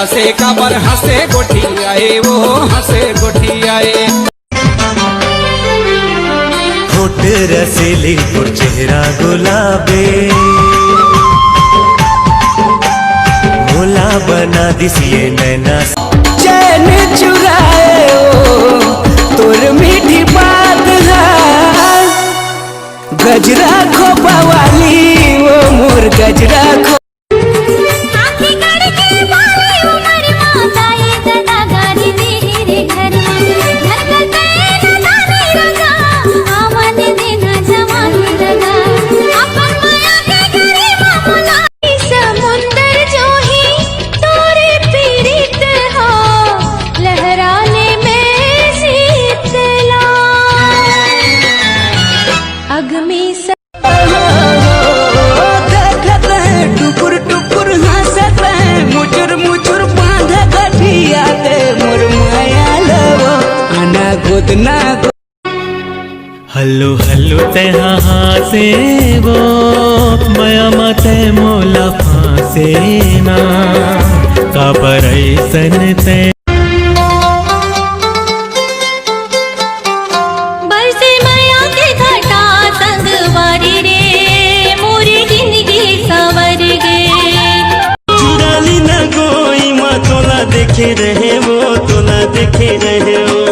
से काबर हंसे गोठियाए वो हंसे गोठियाए। होठ रसीली और चेहरा गुलाबे मोला बना दिसिए नैना चैन चुराए ओ तोर मीठी बात है गजरा खोपा वाली वो मोर गजरा खो हल्लू हल्लू ते हासे वो मया मते मोला फासे ना काबर ऐसन ते बरसे माया के घटा संगवारी रे मोरी जिंदगी सवर गे चुराली न कोई माँ तोला देखे रहे वो तोला देखे रहे वो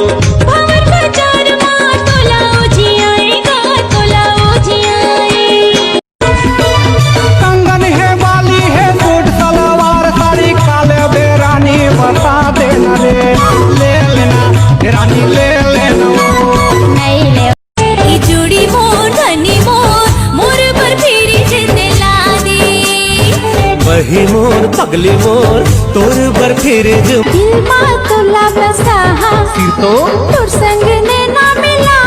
वही मोर पगली मोर तोर बर फिर जो दिल मां तोला बसा फिर तो तोर संग ने ना मिला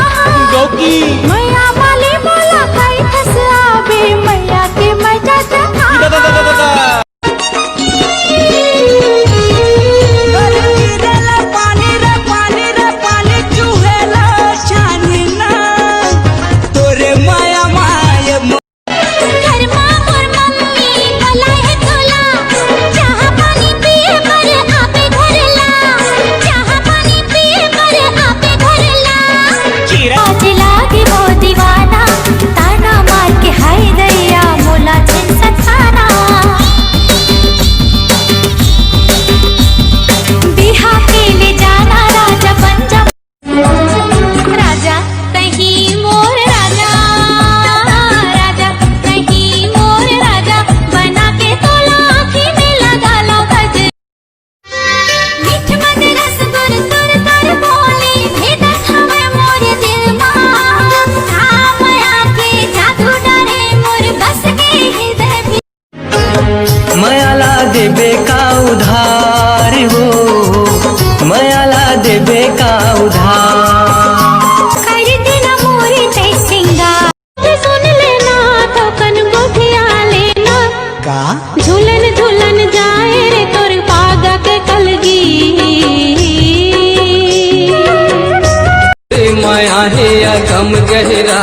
गौकी मैया वाली मोला खाई फस आवे मैया के मजा चखा मयाला देबे का उधार हो मयाला देबे का उधार कर देना मोरे ते सिंगार सुन लेना तो कन गोठिया लेना का झूलन झूलन जाए रे तोर पागा के कलगी माया है या गम गहरा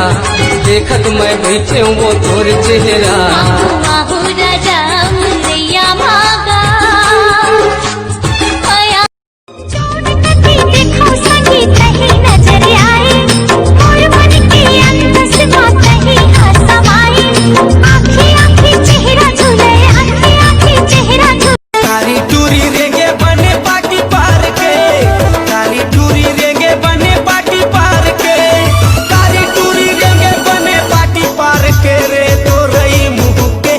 देखत मैं बैठे वो तोर चेहरा आहू राजा मुरैया भागा माया देखो सखी कहीं नजर आए मोर मन के अंदर से कहीं हंसवाए आँखें आँखें चेहरा झूले आँखें आँखें चेहरा झूले तारी टूरी रेगे बने पाटी पार के तारी टूरी रेगे बने पाटी पार के तारी टूरी रेगे बने पाटी पार के रे तो रही मुँह के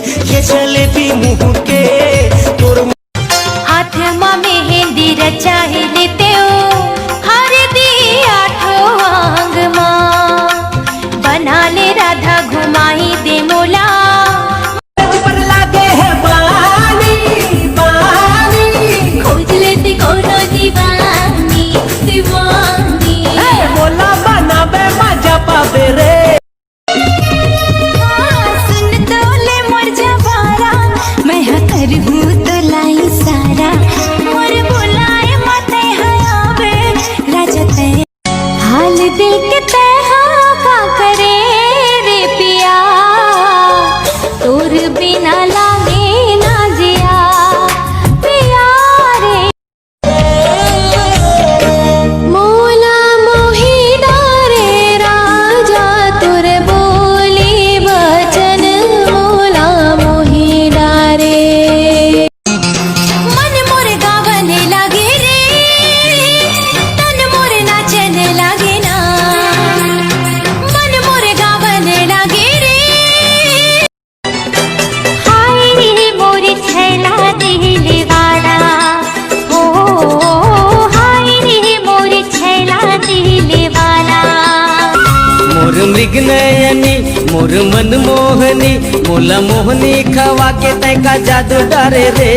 मृगनयनी मोर मन मोहनी मोला मोहनी खवा के तैका जादू डरे रे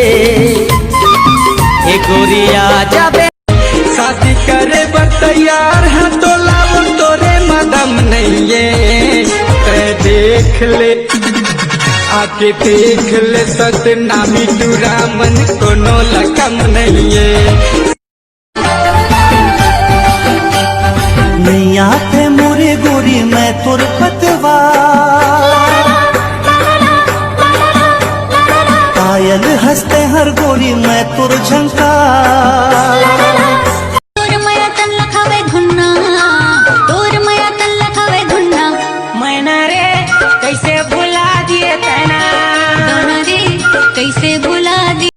ए गोरिया जाबे शादी करे बर तैयार है तो लाओ तोरे मदम नहीं है देख ले आके देख ले सतनामी दूरा मन कोनो लकम नहीं है नहीं आते मोरे गोरी मैं तुर पतवा पायल हंसते हर गोरी मैं तुर झंका तोर माया तन लखावे धुन्ना तोर माया तन लखावे धुन्ना मैना रे कैसे भुला दिए तना गाना रे कैसे भुला